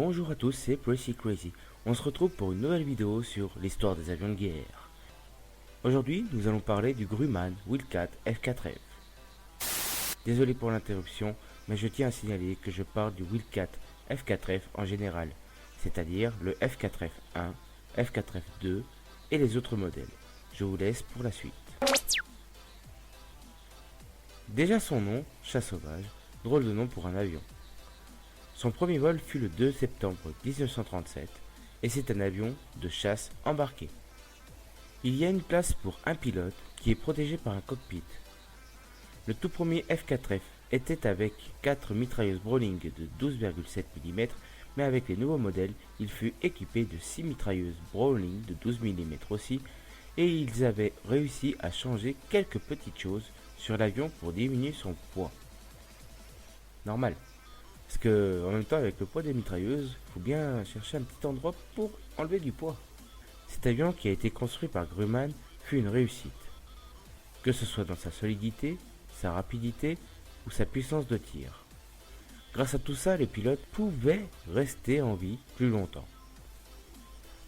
Bonjour à tous, c'est Pretty Crazy. On se retrouve pour une nouvelle vidéo sur l'histoire des avions de guerre. Aujourd'hui, nous allons parler du Grumman Wildcat F4F. Désolé pour l'interruption, mais je tiens à signaler que je parle du Wildcat F4F en général, c'est-à-dire le F4F1, F4F2 et les autres modèles. Je vous laisse pour la suite. Déjà son nom, chat sauvage, drôle de nom pour un avion. Son premier vol fut le 2 septembre 1937 et c'est un avion de chasse embarqué. Il y a une place pour un pilote qui est protégé par un cockpit. Le tout premier F4F était avec 4 mitrailleuses Browning de 12,7 mm, mais avec les nouveaux modèles, il fut équipé de 6 mitrailleuses Browning de 12 mm aussi, et ils avaient réussi à changer quelques petites choses sur l'avion pour diminuer son poids. Normal. Parce que, en même temps, avec le poids des mitrailleuses, il faut bien chercher un petit endroit pour enlever du poids. Cet avion qui a été construit par Grumman fut une réussite. Que ce soit dans sa solidité, sa rapidité ou sa puissance de tir. Grâce à tout ça, les pilotes pouvaient rester en vie plus longtemps.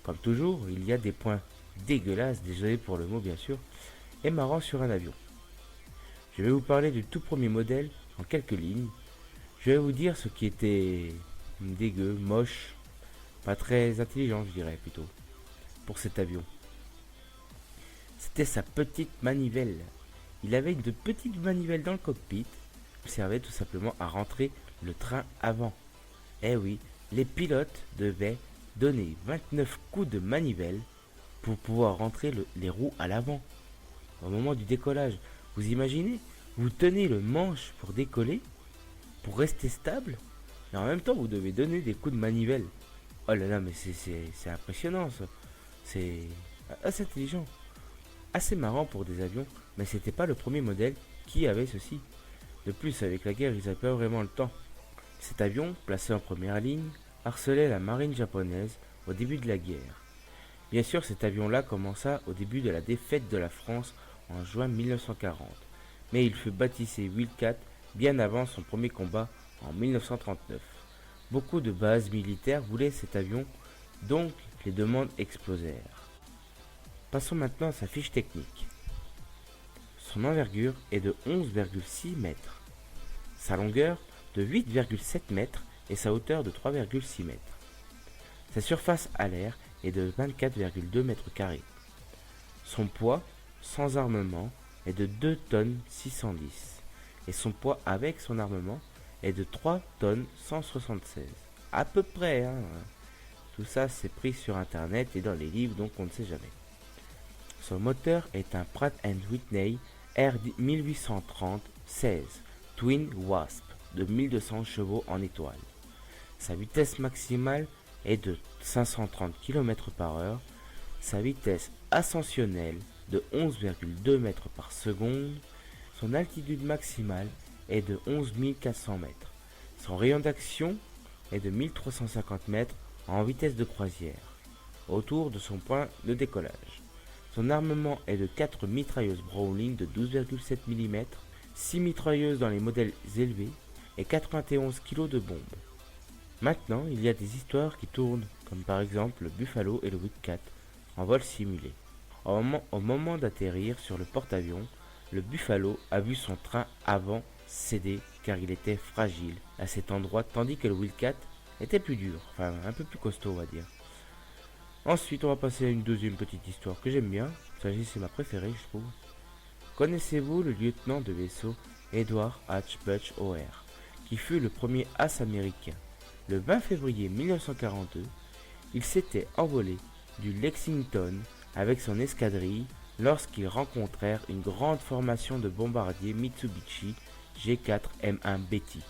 Comme toujours, il y a des points dégueulasses, désolé pour le mot bien sûr, et marrants sur un avion. Je vais vous parler du tout premier modèle en quelques lignes. Je vais vous dire ce qui était dégueu, moche, pas très intelligent je dirais plutôt, pour cet avion. C'était sa petite manivelle. Il avait de petites manivelles dans le cockpit, qui servaient tout simplement à rentrer le train avant. Eh oui, les pilotes devaient donner 29 coups de manivelle pour pouvoir rentrer les roues à l'avant. Au moment du décollage, vous imaginez, vous tenez le manche pour décoller, pour rester stable, et en même temps vous devez donner des coups de manivelle. Oh là là, mais c'est impressionnant ça. C'est assez intelligent. Assez marrant pour des avions, mais c'était pas le premier modèle qui avait ceci. De plus, avec la guerre, ils n'avaient pas vraiment le temps. Cet avion, placé en première ligne, harcelait la marine japonaise au début de la guerre. Bien sûr, cet avion-là commença au début de la défaite de la France en juin 1940, mais il fut baptisé Wildcat bien avant son premier combat en 1939. Beaucoup de bases militaires voulaient cet avion, donc les demandes explosèrent. Passons maintenant à sa fiche technique. Son envergure est de 11,6 mètres, sa longueur de 8,7 mètres et sa hauteur de 3,6 mètres. Sa surface à l'air est de 24,2 mètres carrés. Son poids, sans armement, est de 2 tonnes 610 et son poids avec son armement est de 3 tonnes 176. À peu près, hein. Tout ça c'est pris sur internet et dans les livres, donc on ne sait jamais. Son moteur est un Pratt & Whitney R1830-16 Twin Wasp de 1200 chevaux en étoile. Sa vitesse maximale est de 530 km/h. Sa vitesse ascensionnelle de 11,2 mètres par seconde. Son altitude maximale est de 11 400 mètres. Son rayon d'action est de 1350 mètres en vitesse de croisière, autour de son point de décollage. Son armement est de 4 mitrailleuses Browning de 12,7 mm, 6 mitrailleuses dans les modèles élevés et 91 kg de bombes. Maintenant, il y a des histoires qui tournent, comme par exemple le Buffalo et le Wildcat en vol simulé. Au moment d'atterrir sur le porte-avions, le Buffalo a vu son train avant céder car il était fragile à cet endroit, tandis que le Wildcat était plus dur, enfin un peu plus costaud on va dire. Ensuite, on va passer à une deuxième petite histoire que j'aime bien. Celle-ci, c'est ma préférée, je trouve. Connaissez-vous le lieutenant de vaisseau Edward H. Butch O'Hare, qui fut le premier as américain? Le 20 février 1942, il s'était envolé du Lexington avec son escadrille lorsqu'ils rencontrèrent une grande formation de bombardiers Mitsubishi G4M1 Betty.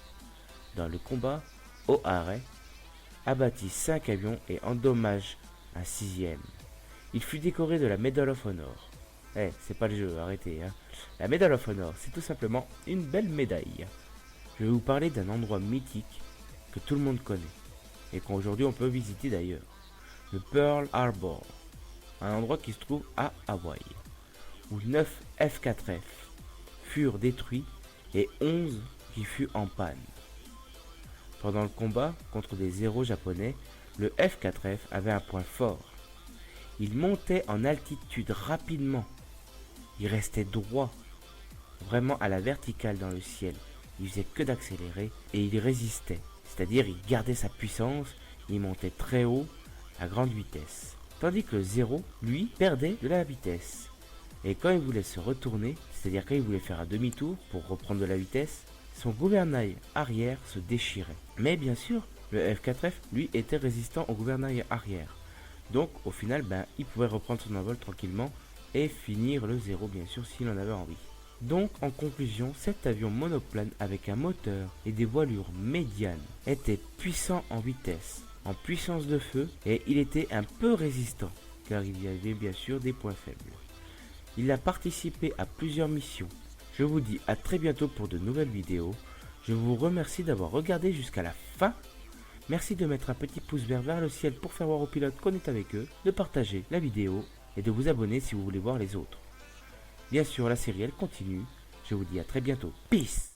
Dans le combat, O'Hare abattit 5 avions et endommage un 6e. Il fut décoré de la Medal of Honor. C'est pas le jeu, arrêtez. La Medal of Honor, c'est tout simplement une belle médaille. Je vais vous parler d'un endroit mythique que tout le monde connaît et qu'aujourd'hui on peut visiter d'ailleurs. Le Pearl Harbor, un endroit qui se trouve à Hawaï, où 9 F4F furent détruits et 11 qui furent en panne. Pendant le combat contre des Zéros japonais, le F4F avait un point fort. Il montait en altitude rapidement. Il restait droit, vraiment à la verticale dans le ciel. Il faisait que d'accélérer et il résistait. C'est-à-dire il gardait sa puissance, il montait très haut à grande vitesse. Tandis que le Zéro, lui, perdait de la vitesse. Et quand il voulait se retourner, c'est-à-dire quand il voulait faire un demi-tour pour reprendre de la vitesse, son gouvernail arrière se déchirait. Mais bien sûr, le F4F, lui, était résistant au gouvernail arrière. Donc au final, il pouvait reprendre son envol tranquillement et finir le Zéro, bien sûr, s'il en avait envie. Donc en conclusion, cet avion monoplane avec un moteur et des voilures médianes était puissant en vitesse, en puissance de feu, et il était un peu résistant, car il y avait bien sûr des points faibles. Il a participé à plusieurs missions. Je vous dis à très bientôt pour de nouvelles vidéos. Je vous remercie d'avoir regardé jusqu'à la fin. Merci de mettre un petit pouce vert vers le ciel pour faire voir aux pilotes qu'on est avec eux, de partager la vidéo et de vous abonner si vous voulez voir les autres. Bien sûr, la série elle continue. Je vous dis à très bientôt. Peace!